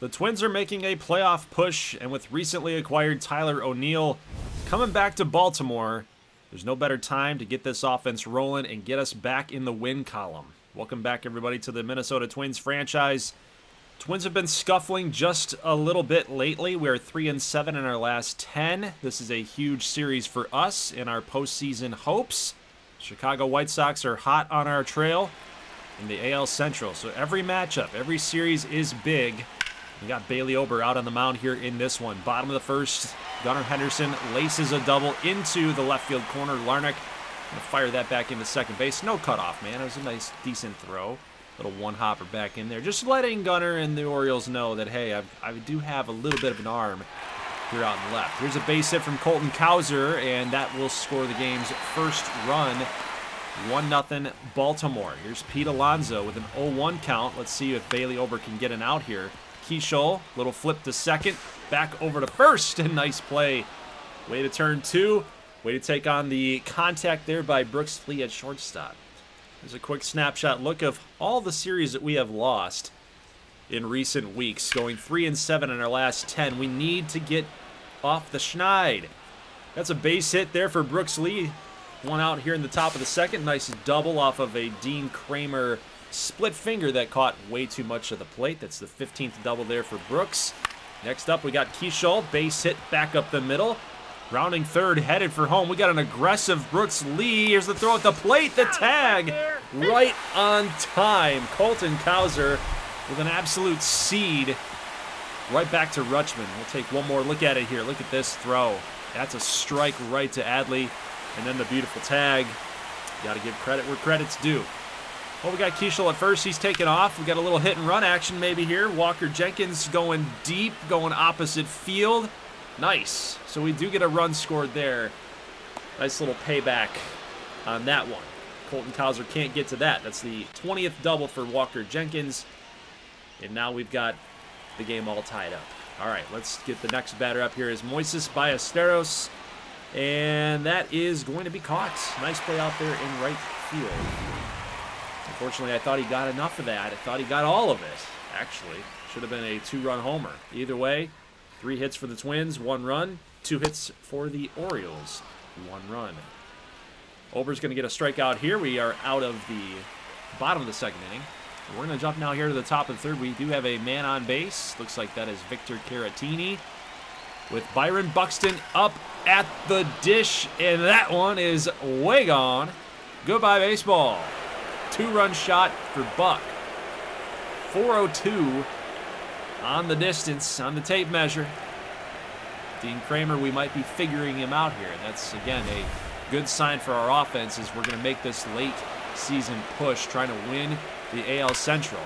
The Twins are making a playoff push, and with recently acquired Tyler O'Neill coming back to Baltimore, there's no better time to get this offense rolling and get us back in the win column. Welcome back, everybody, to the Minnesota Twins franchise. Twins have been scuffling just a little bit lately. We are 3-7 in our last 10. This is a huge series for us in our postseason hopes. Chicago White Sox are hot on our trail in the AL Central. So every matchup, every series is big. We got Bailey Ober out on the mound here in this one. Bottom of the first, Gunnar Henderson laces a double into the left field corner. Larnach gonna fire that back into second base. No cutoff, man. It was a nice, decent throw. Little one-hopper back in there. Just letting Gunnar and the Orioles know that, hey, I do have a little bit of an arm here out in the left. Here's a base hit from Colton Cowser, and that will score the game's first run. 1-0 Baltimore. Here's Pete Alonso with an 0-1 count. Let's see if Bailey Ober can get an out here. Keishol, little flip to second, back over to first, and nice play. Way to turn two. Way to take on the contact there by Brooks Lee at shortstop. There's a quick snapshot look of all the series that we have lost in recent weeks. Going 3-7 in our last 10. We need to get off the schneid. That's a base hit there for Brooks Lee. One out here in the top of the second. Nice double off of a Dean Kramer split finger that caught way too much of the plate. That's the 15th double there for Brooks. Next up, we got Keishol. Base hit back up the middle. Rounding third, headed for home. We got an aggressive Brooks Lee. Wehere's the throw at the plate. The tag right on time. Colton Cowser with an absolute seed. Right back to Rutschman. We'll take one more look at it here. Look at this throw. That's a strike right to Adley. And then the beautiful tag. Got to give credit where credit's due. Well, we got Keishol at first. He's taking off. We got a little hit and run action maybe here. Walker Jenkins going deep, going opposite field. Nice. So we do get a run scored there. Nice little payback on that one. Colton Cowser can't get to that. That's the 20th double for Walker Jenkins. And now we've got the game all tied up. All right, let's get the next batter up here is Moises Ballesteros. And that is going to be caught. Nice play out there in right field. Unfortunately, I thought he got enough of that. I thought he got all of it, actually. Should have been a two-run homer. Either way, 3 hits for the Twins, 1 run. 2 hits for the Orioles, 1 run. Ober's going to get a strikeout here. We are out of the bottom of the second inning. We're going to jump now here to the top of the third. We do have a man on base. Looks like that is Victor Caratini with Byron Buxton up at the dish. And that one is way gone. Goodbye, baseball. 2-run shot for Buck. 402 on the distance, on the tape measure. Dean Kramer, we might be figuring him out here. That's, again, a good sign for our offense as we're going to make this late season push, trying to win the AL Central.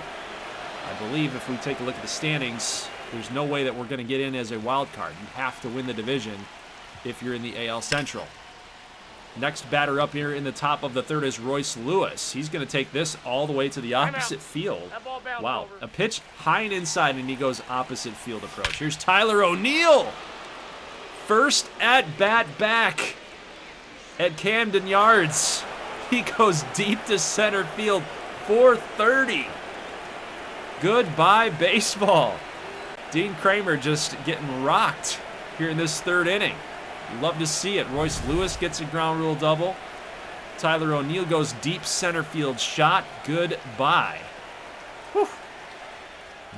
I believe if we take a look at the standings, there's no way that we're going to get in as a wild card. You have to win the division if you're in the AL Central. Next batter up here in the top of the third is Royce Lewis. He's going to take this all the way to the opposite field. Wow, a pitch high and inside, and he goes opposite field approach. Here's Tyler O'Neill. First at bat back at Camden Yards. He goes deep to center field, 430. Goodbye, baseball. Dean Kramer just getting rocked here in this third inning. Love to see it. Royce Lewis gets a ground rule double. Tyler O'Neill goes deep center field shot. Goodbye. Whew.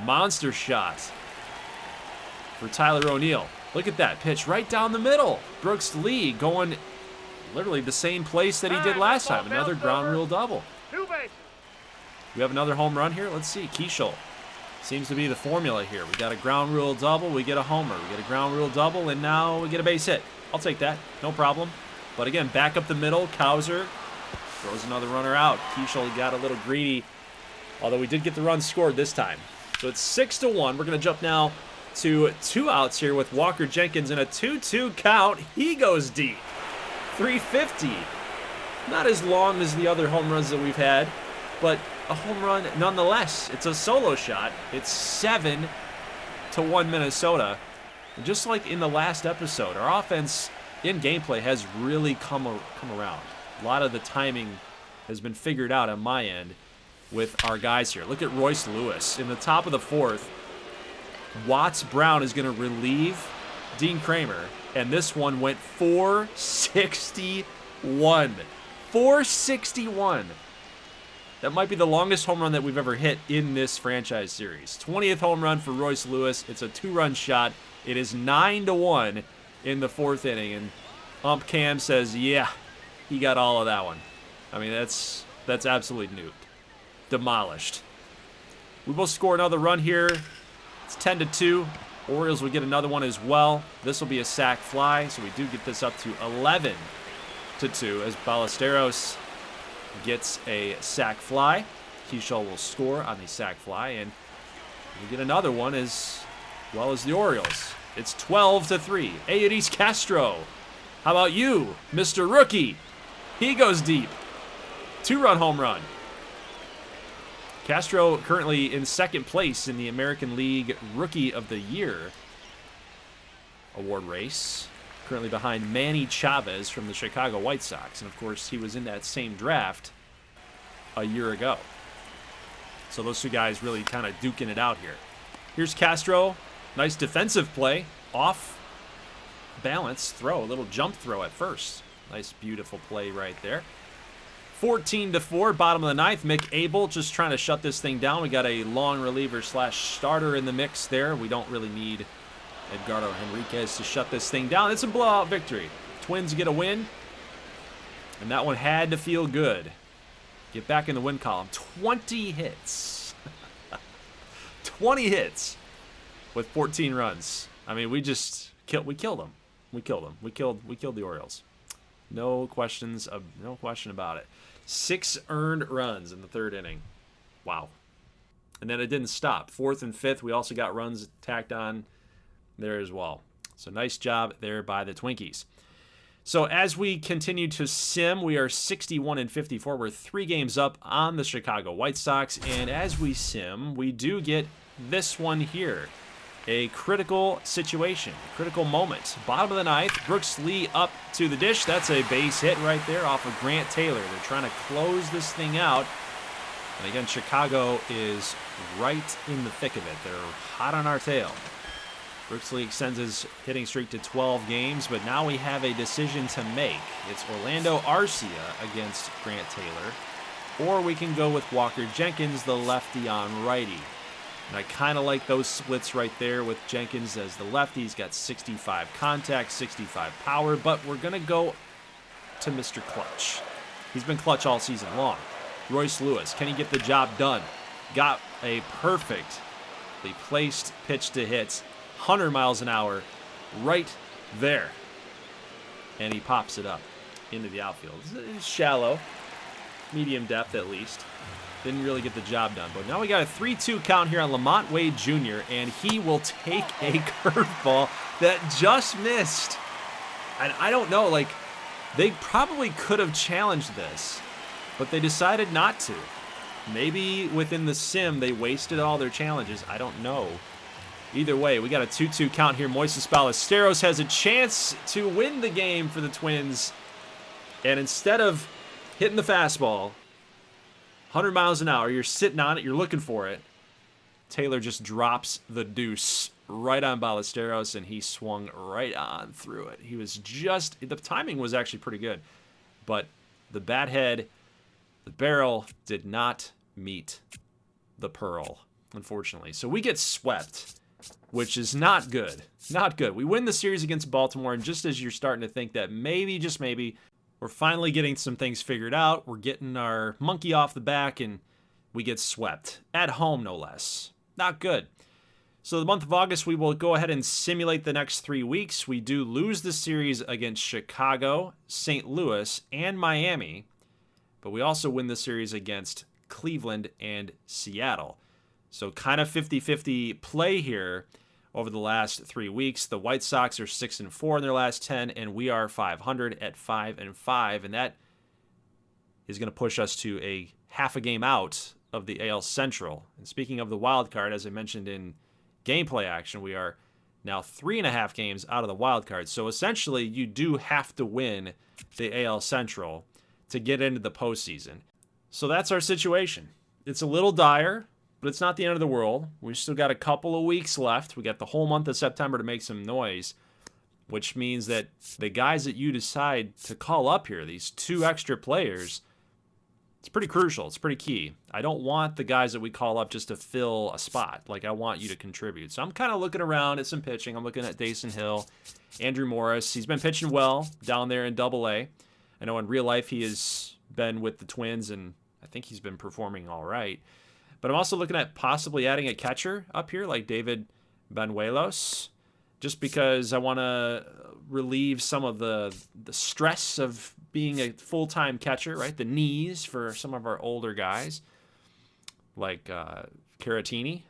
Monster shot for Tyler O'Neill. Look at that pitch right down the middle. Brooks Lee going literally the same place that he did last time. Another ground rule double. We have another home run here. Let's see. Keishol seems to be the formula here. We got a ground rule double. We get a homer. We get a ground rule double, and now we get a base hit. I'll take that. No problem. But again, back up the middle. Cowser throws another runner out. Keishol got a little greedy, although we did get the run scored this time. So it's 6-1. We're going to jump now to 2 outs here with Walker Jenkins in a 2-2 count. He goes deep. 350. Not as long as the other home runs that we've had, but a home run nonetheless. It's a solo shot. It's 7-1 Minnesota. And just like in the last episode, our offense in gameplay has really come around. A lot of the timing has been figured out on my end with our guys here. Look at Royce Lewis in the top of the fourth. Watts Brown is going to relieve Dean Kramer, and this one went 461. 461. That might be the longest home run that we've ever hit in this franchise series. 20th home run for Royce Lewis. It's a 2-run shot. It is 9-1 in the 4th inning, and Ump Cam says, yeah, he got all of that one. I mean, that's absolutely nuked. Demolished. We will score another run here. It's 10-2. Orioles will get another one as well. This will be a sac fly, so we do get this up to 11-2 as Ballesteros gets a sac fly. Keyshaw will score on the sac fly, and we get another one as well as the Orioles. It's 12-3. Aedes Castro. How about you, Mr. Rookie? He goes deep. 2-run home run. Castro currently in 2nd place in the American League Rookie of the Year award race. Currently behind Manny Chavez from the Chicago White Sox. And, of course, he was in that same draft a year ago. So those two guys really kind of duking it out here. Here's Castro. Nice defensive play. Off balance throw. A little jump throw at first. Nice, beautiful play right there. 14-4, bottom of the 9th. Mick Abel just trying to shut this thing down. We got a long reliever / starter in the mix there. We don't really need Edgardo Henriquez to shut this thing down. It's a blowout victory. Twins get a win, and that one had to feel good. Get back in the win column. 20 hits. 20 hits with 14 runs. I mean, we killed them. We killed them. We killed the Orioles. No question about it. 6 earned runs in the 3rd inning. Wow. And then it didn't stop. 4th and 5th, we also got runs tacked on there as well. So nice job there by the Twinkies. So as we continue to sim, we are 61-54. We're 3 games up on the Chicago White Sox. And as we sim, we do get this one here. A critical situation, critical moment. Bottom of the 9th, Brooks Lee up to the dish. That's a base hit right there off of Grant Taylor. They're trying to close this thing out. And again, Chicago is right in the thick of it. They're hot on our tail. Brooks Lee extends his hitting streak to 12 games, but now we have a decision to make. It's Orlando Arcia against Grant Taylor, or we can go with Walker Jenkins, the lefty on righty. And I kind of like those splits right there with Jenkins as the lefty. He's got 65 contact, 65 power, but we're going to go to Mr. Clutch. He's been clutch all season long. Royce Lewis, can he get the job done? Got a perfectly placed pitch to hit, 100 miles an hour, right there. And he pops it up into the outfield. It's shallow, medium depth at least. Didn't really get the job done. But now we got a 3-2 count here on Lamont Wade Jr., and he will take a curveball that just missed. And I don't know, like, they probably could have challenged this, but they decided not to. Maybe within the sim they wasted all their challenges. I don't know. Either way, we got a 2-2 count here. Moises Ballesteros has a chance to win the game for the Twins. And instead of hitting the fastball, 100 miles an hour, you're sitting on it, you're looking for it. Taylor just drops the deuce right on Ballesteros, and he swung right on through it. He was just, the timing was actually pretty good, but the bat head, the barrel did not meet the pearl, unfortunately. So we get swept, which is not good. Not good. We win the series against Baltimore, and just as you're starting to think that maybe, just maybe, we're finally getting some things figured out. We're getting our monkey off the back, and we get swept. At home, no less. Not good. So the month of August, we will go ahead and simulate the next 3 weeks. We do lose the series against Chicago, St. Louis, and Miami. But we also win the series against Cleveland and Seattle. So kind of 50-50 play here over the last 3 weeks. The White Sox are 6-4 in their last 10, and we are 500 at 5-5, and that is going to push us to a half a game out of the AL Central. And speaking of the wild card, as I mentioned in gameplay action, we are now 3.5 games out of the wild card. So essentially, you do have to win the AL Central to get into the postseason. So that's our situation. It's a little dire, but it's not the end of the world. We've still got a couple of weeks left. We got the whole month of September to make some noise, which means that the guys that you decide to call up here, these 2 extra players, it's pretty crucial. It's pretty key. I don't want the guys that we call up just to fill a spot. Like, I want you to contribute. So I'm kind of looking around at some pitching. I'm looking at Dason Hill, Andrew Morris. He's been pitching well down there in Double-A. I know in real life he has been with the Twins, and I think he's been performing all right. But I'm also looking at possibly adding a catcher up here like David Banuelos, just because I want to relieve some of the stress of being a full-time catcher, right? The knees for some of our older guys, like Caratini.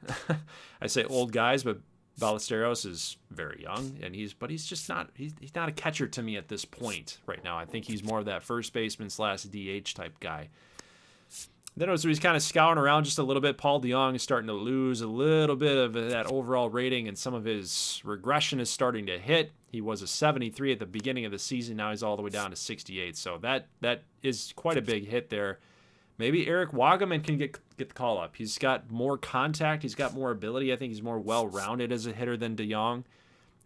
I say old guys, but Ballesteros is very young, and he's just not he's not a catcher to me at this point right now. I think he's more of that first baseman / DH type guy. Then as he's kind of scouting around just a little bit, Paul DeJong is starting to lose a little bit of that overall rating, and some of his regression is starting to hit. He was a 73 at the beginning of the season. Now he's all the way down to 68. So that is quite a big hit there. Maybe Eric Wagaman can get the call up. He's got more contact. He's got more ability. I think he's more well-rounded as a hitter than DeJong.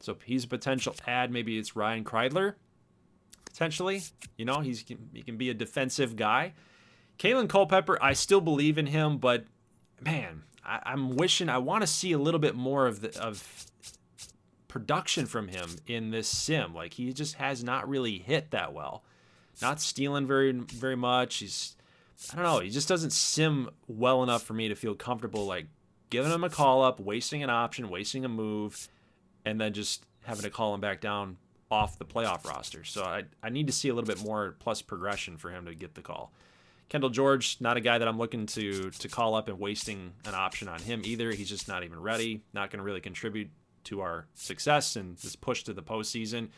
So he's a potential add. Maybe it's Ryan Kreidler, potentially. You know, he can be a defensive guy. Kalen Culpepper, I still believe in him, but man, I'm wishing I want to see a little bit more of production from him in this sim. Like, he just has not really hit that well. Not stealing very much. I don't know, he just doesn't sim well enough for me to feel comfortable like giving him a call up, wasting an option, wasting a move, and then just having to call him back down off the playoff roster. So I need to see a little bit more plus progression for him to get the call. Kendall George, not a guy that I'm looking to call up and wasting an option on him either. He's just not even ready, not going to really contribute to our success and this push to the postseason.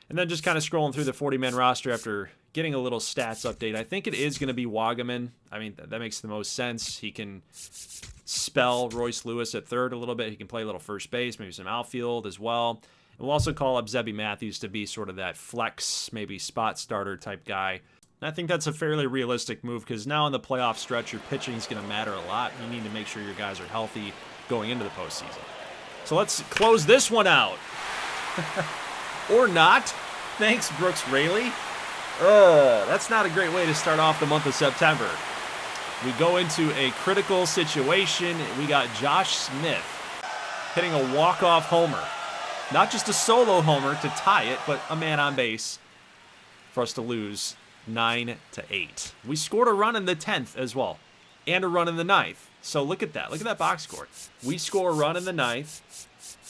And then just kind of scrolling through the 40-man roster after getting a little stats update. I think it is going to be Wagaman. I mean, that makes the most sense. He can spell Royce Lewis at third a little bit. He can play a little first base, maybe some outfield as well. And we'll also call up Zebby Matthews to be sort of that flex, maybe spot starter type guy. And I think that's a fairly realistic move because now in the playoff stretch, your pitching is going to matter a lot. You need to make sure your guys are healthy going into the postseason. So let's close this one out. Or not. Thanks, Brooks Raley. That's not a great way to start off the month of September. We go into a critical situation. We got Josh Smith hitting a walk-off homer. Not just a solo homer to tie it, but a man on base for us to lose 9-8. We scored a run in the 10th as well, and a run in the 9th. So look at that. Look at that box score. We score a run in the 9th.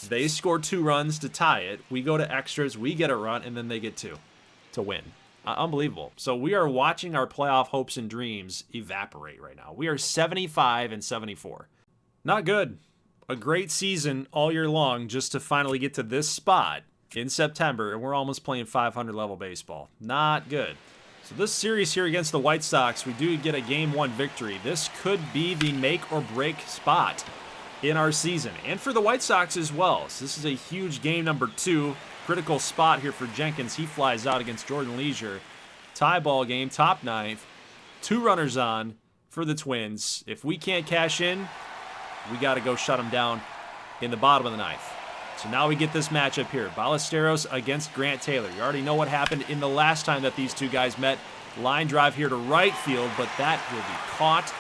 They score 2 runs to tie it. We go to extras. We get a run, and then they get 2 to win. Unbelievable. So we are watching our playoff hopes and dreams evaporate right now. We are 75-74. Not good. A great season all year long just to finally get to this spot in September, and we're almost playing 500 level baseball. Not good. So this series here against the White Sox, we do get a Game 1 victory. This could be the make or break spot in our season, and for the White Sox as well. So this is a huge game number 2. Critical spot here for Jenkins. He flies out against Jordan Leisure. Tie ball game, top 9th. 2 runners on for the Twins. If we can't cash in, we got to go shut them down in the bottom of the 9th. So now we get this matchup here. Ballesteros against Grant Taylor. You already know what happened in the last time that these two guys met. Line drive here to right field, but that will be caught.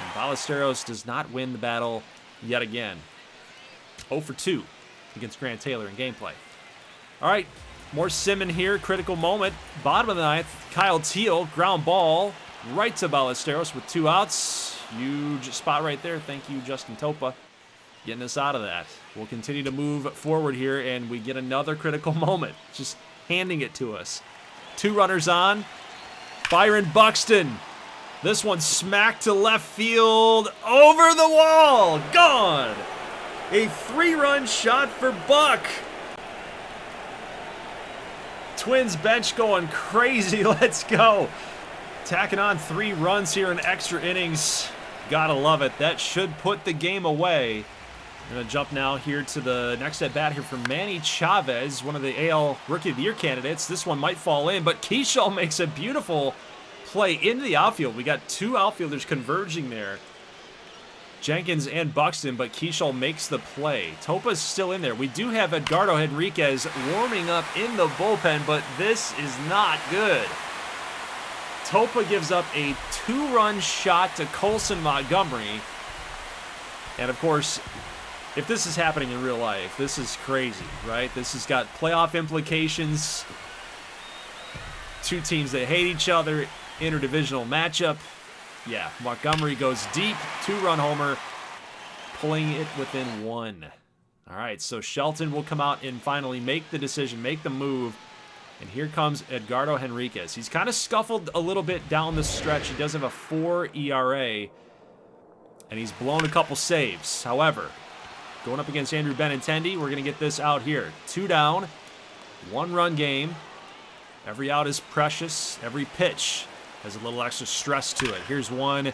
And Ballesteros does not win the battle yet again. 0 for 2 against Grant Taylor in gameplay. All right, more simming here. Critical moment. Bottom of the 9th. Kyle Teal, ground ball right to Ballesteros with 2 outs. Huge spot right there. Thank you, Justin Topa, getting us out of that. We'll continue to move forward here, and we get another critical moment. Just handing it to us. 2 runners on. Byron Buxton. This one smacked to left field. Over the wall. Gone. A 3-run shot for Buck. Twins bench going crazy. Let's go. Tacking on 3 runs here in extra innings. Gotta love it. That should put the game away. We're going to jump now here to the next at-bat here for Manny Chavez, one of the AL Rookie of the Year candidates. This one might fall in, but Keyshaw makes a beautiful play into the outfield. We got 2 outfielders converging there. Jenkins and Buxton, but Keishel makes the play. Topa's still in there. We do have Edgardo Henriquez warming up in the bullpen, but this is not good. Topa gives up a 2-run shot to Colson Montgomery. And of course, if this is happening in real life, this is crazy, right? This has got playoff implications. Two teams that hate each other, interdivisional matchup. Yeah, Montgomery goes deep, 2-run homer, pulling it within 1. All right, so Shelton will come out and finally make the decision, make the move. And here comes Edgardo Henriquez. He's kind of scuffled a little bit down the stretch. He does have a 4 ERA, and he's blown a couple saves. However, going up against Andrew Benintendi, we're going to get this out here. 2 down, 1-run game. Every out is precious. Every pitch has a little extra stress to it. Here's one.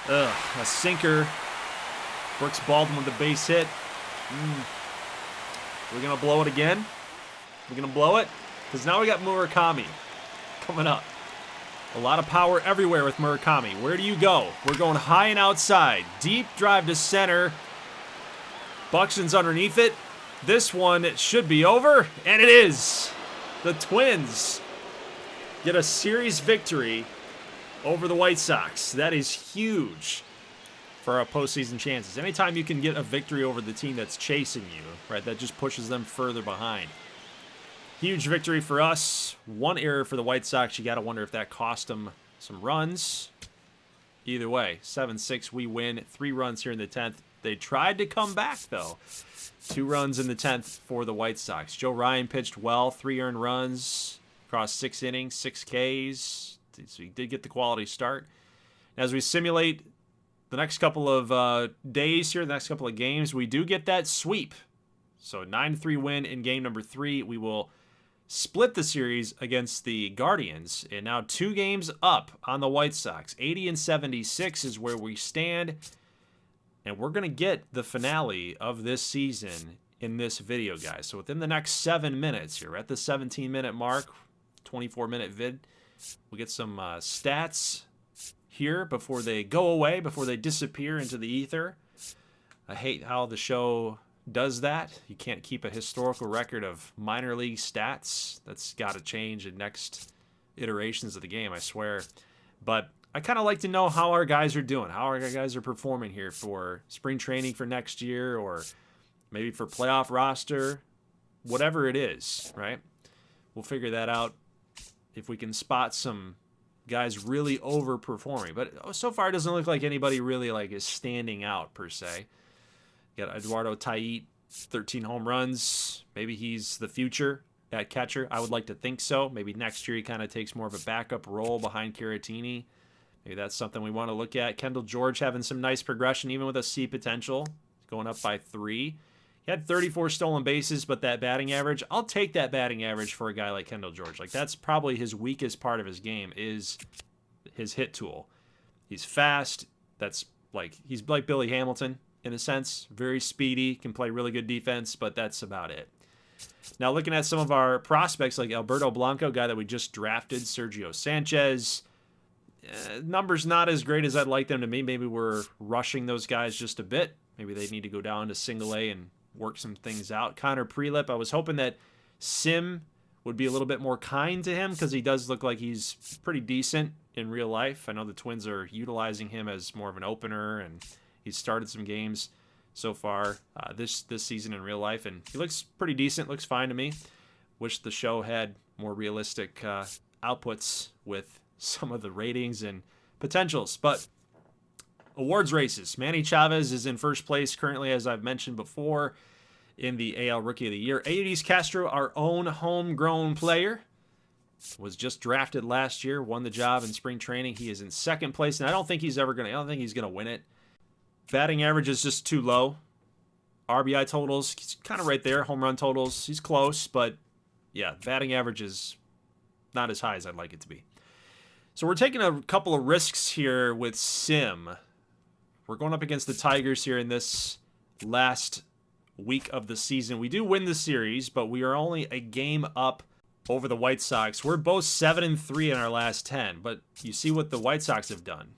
A sinker. Brooks Baldwin with the base hit. We're going to blow it again. We're going to blow it. Because now we got Murakami coming up. A lot of power everywhere with Murakami. Where do you go? We're going high and outside. Deep drive to center. Buxton's underneath it. This one, it should be over. And it is. The Twins get a series victory over the White Sox. That is huge for our postseason chances. Anytime you can get a victory over the team that's chasing you, right, that just pushes them further behind. Huge victory for us. 1 error for the White Sox. You got to wonder if that cost them some runs. Either way, 7-6, we win. 3 runs here in the 10th. They tried to come back, though. 2 runs in the 10th for the White Sox. Joe Ryan pitched well. 3 earned runs across 6 innings, 6 Ks. So he did get the quality start. As we simulate the next couple of days here, the next couple of games, we do get that sweep. So 9-3 win in game number 3. We will split the series against the Guardians, and now 2 games up on the White Sox. 80-76 is where we stand, and we're going to get the finale of this season in this video, guys. So within the next 7 minutes here, we're at the 17-minute mark, 24-minute vid. We'll get some stats here before they go away, before they disappear into the ether. I hate how the show does that. You can't keep a historical record of minor league stats. That's got to change in next iterations of the game, I swear. But I kind of like to know how our guys are doing, how our guys are performing here for spring training for next year, or maybe for playoff roster, whatever it is, right? We'll figure that out if we can spot some guys really overperforming. But so far, it doesn't look like anybody really is standing out per se. Got Eduardo Tait, 13 home runs. Maybe he's the future at catcher. I would like to think so. Maybe next year he kind of takes more of a backup role behind Caratini. Maybe that's something we want to look at. Kendall George having some nice progression, even with a C potential. Going up by 3. He had 34 stolen bases, but that batting average, I'll take that batting average for a guy like Kendall George. That's probably his weakest part of his game is his hit tool. He's fast. He's like Billy Hamilton in a sense. Very speedy, can play really good defense, but that's about it. Now looking at some of our prospects like Alberto Blanco, guy that we just drafted, Sergio Sanchez, numbers not as great as I'd like them to be. Maybe we're rushing those guys just a bit. Maybe they need to go down to single A and work some things out. Connor Prelip, I was hoping that Sim would be a little bit more kind to him because he does look like he's pretty decent in real life. I know the Twins are utilizing him as more of an opener, and he's started some games so far this season in real life, and he looks pretty decent, looks fine to me. Wish the show had more realistic outputs with some of the ratings and potentials. But awards races. Manny Chavez is in first place currently, as I've mentioned before, in the AL Rookie of the Year. Aedes Castro, our own homegrown player, was just drafted last year, won the job in spring training. He is in second place, and I don't think he's gonna win it. Batting average is just too low. RBI totals, he's kind of right there. Home run totals, he's close, but yeah, batting average is not as high as I'd like it to be. So we're taking a couple of risks here with Sim. We're going up against the Tigers here in this last week of the season. We do win the series, but we are only a game up over the White Sox. We're both 7-3 in our last 10, but you see what the White Sox have done.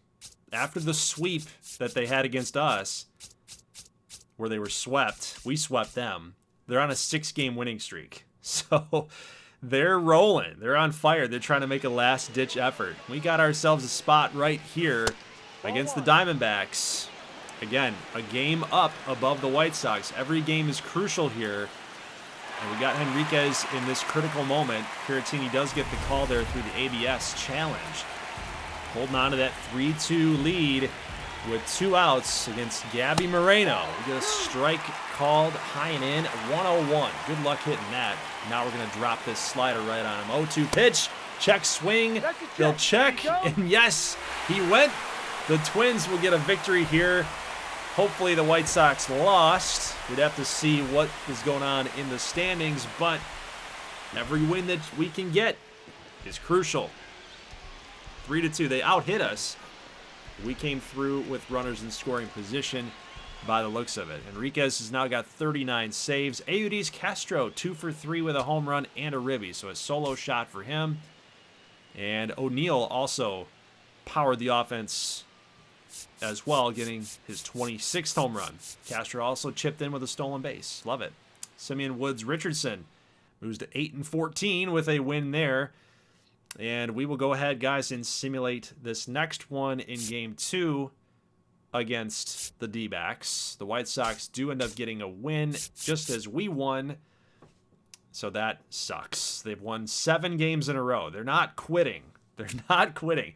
after the sweep that they had against us, where they were swept, we swept them. They're on a 6-game winning streak. So they're rolling. They're on fire. They're trying to make a last-ditch effort. We got ourselves a spot right here against the Diamondbacks. Again, a game up above the White Sox. Every game is crucial here. And we got Henriquez in this critical moment. Caratini does get the call there through the ABS challenge. Holding on to that 3-2 lead with 2 outs against Gabby Moreno. We get a strike called high and in, 101. Good luck hitting that. Now we're going to drop this slider right on him. 0-2 pitch, check swing. They'll check, and yes, he went. The Twins will get a victory here. Hopefully the White Sox lost. We'd have to see what is going on in the standings, but every win that we can get is crucial. 3-2, they out-hit us. We came through with runners in scoring position by the looks of it. Henriquez has now got 39 saves. Eudis Castro, 2 for 3 with a home run and a ribby, so a solo shot for him. And O'Neill also powered the offense as well, getting his 26th home run. Castro also chipped in with a stolen base. Love it. Simeon Woods Richardson moves to 8-14 with a win there. And we will go ahead, guys, and simulate this next one in Game 2 against the D-backs. The White Sox do end up getting a win just as we won, so that sucks. They've won 7 games in a row. They're not quitting. They're not quitting.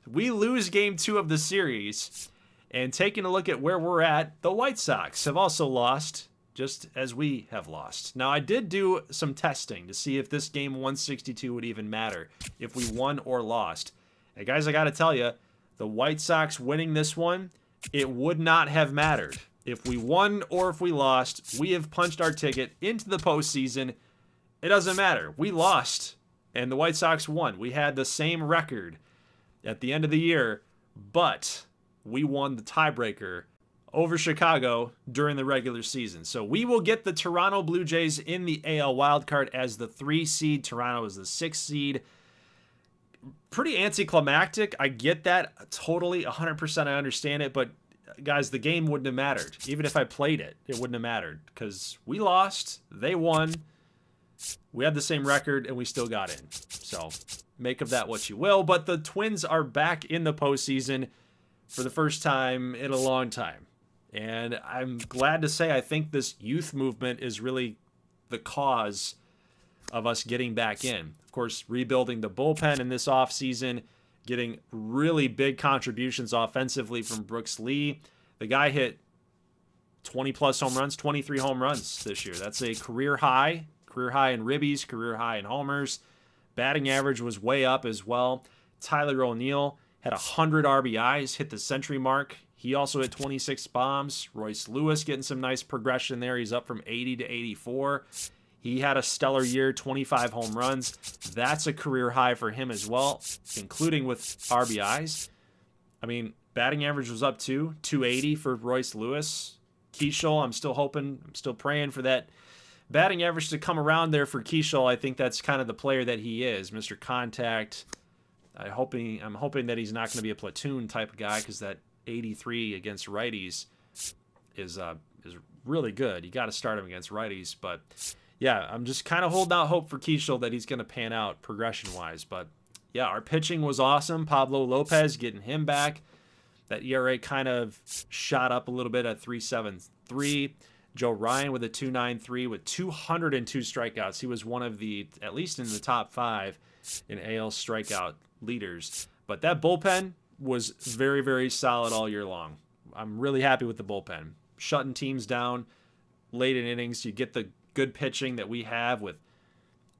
We lose Game 2 of the series, and taking a look at where we're at, the White Sox have also lost, just as we have lost. Now, I did do some testing to see if this game 162 would even matter, if we won or lost. And guys, I got to tell you, the White Sox winning this one, it would not have mattered. If we won or if we lost, we have punched our ticket into the postseason. It doesn't matter. We lost, and the White Sox won. We had the same record at the end of the year, but we won the tiebreaker over Chicago during the regular season. So we will get the Toronto Blue Jays in the AL wildcard as the 3 seed. Toronto is the 6 seed. Pretty anticlimactic. I get that totally, 100%. I understand it, but guys, the game wouldn't have mattered. Even if I played it, it wouldn't have mattered because we lost, they won, we had the same record, and we still got in. So make of that what you will, but the Twins are back in the postseason for the first time in a long time. And I'm glad to say I think this youth movement is really the cause of us getting back in. Of course, rebuilding the bullpen in this offseason, getting really big contributions offensively from Brooks Lee. The guy hit 20-plus home runs, 23 home runs this year. That's a career high in ribbies, career high in homers. Batting average was way up as well. Tyler O'Neill had 100 RBIs, hit the century mark. He also hit 26 bombs. Royce Lewis getting some nice progression there. He's up from 80 to 84. He had a stellar year, 25 home runs. That's a career high for him as well, including with RBIs. I mean, batting average was up too, 280 for Royce Lewis. Keishel, I'm still praying for that batting average to come around there for Keishel. I think that's kind of the player that he is, Mr. Contact. I'm hoping that he's not going to be a platoon type of guy because that 83 against righties is really good. You got to start him against righties, but yeah, I'm just kind of holding out hope for Keishel that he's going to pan out progression-wise. But yeah, our pitching was awesome. Pablo Lopez, getting him back. That ERA kind of shot up a little bit at 3.73. Joe Ryan with a 2.93 with 202 strikeouts. He was one of the, at least in the top 5 in AL strikeout leaders. But that bullpen was very, very solid all year long. I'm really happy with the bullpen. Shutting teams down late in innings. You get the good pitching that we have with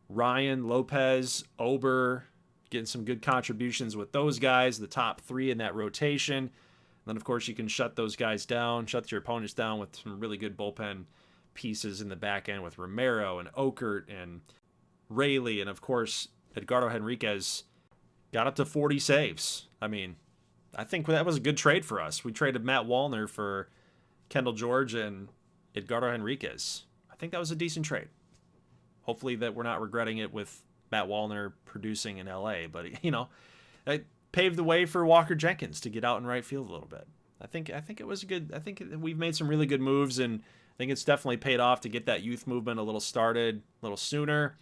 Ryan, Lopez, Ober, getting some good contributions with those guys, the top 3 in that rotation. And then, of course, you can shut those guys down, shut your opponents down with some really good bullpen pieces in the back end with Romero and Okert and Rayleigh. And, of course, Edgardo Henriquez got up to 40 saves. I mean, I think that was a good trade for us. We traded Matt Wallner for Kendall George and Edgardo Henriquez. I think that was a decent trade. Hopefully that we're not regretting it with Matt Wallner producing in LA. But, you know, paved the way for Walker Jenkins to get out in right field a little bit. I think it was a good. I think we've made some really good moves, and I think it's definitely paid off to get that youth movement a little started, a little sooner,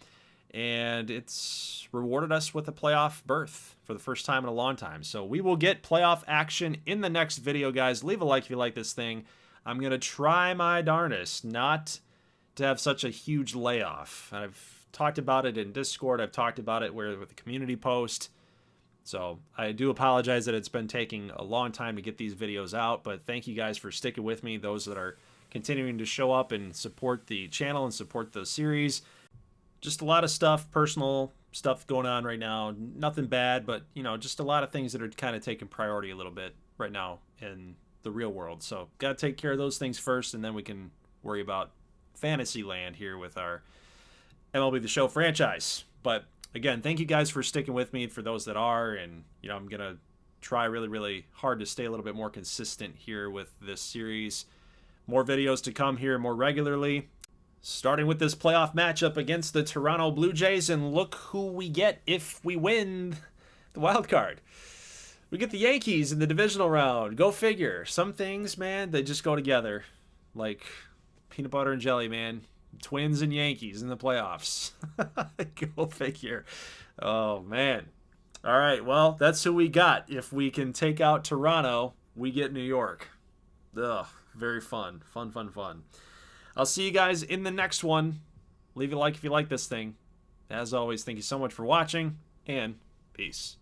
and it's rewarded us with a playoff berth for the first time in a long time. So we will get playoff action in the next video, guys. Leave a like if you like this thing. I'm gonna try my darndest not to have such a huge layoff. I've talked about it in Discord. I've talked about it with the community post. So I do apologize that it's been taking a long time to get these videos out, but thank you guys for sticking with me, those that are continuing to show up and support the channel and support the series. Just a lot of stuff, personal stuff going on right now. Nothing bad, but, you know, just a lot of things that are kind of taking priority a little bit right now in the real world. So got to take care of those things first, and then we can worry about fantasy land here with our MLB The Show franchise. But again, thank you guys for sticking with me, for those that are, and you know, I'm gonna try really, really hard to stay a little bit more consistent here with this series. More videos to come here more regularly, starting with this playoff matchup against the Toronto Blue Jays, and look who we get if we win the wild card. We get the Yankees in the divisional round. Go figure. Some things, man, they just go together like peanut butter and jelly, man. Twins and Yankees in the playoffs. Go figure. Oh, man. All right, well, that's who we got. If we can take out Toronto, we get New York. Ugh, very fun. Fun, fun, fun. I'll see you guys in the next one. Leave a like if you like this thing. As always, thank you so much for watching, and peace.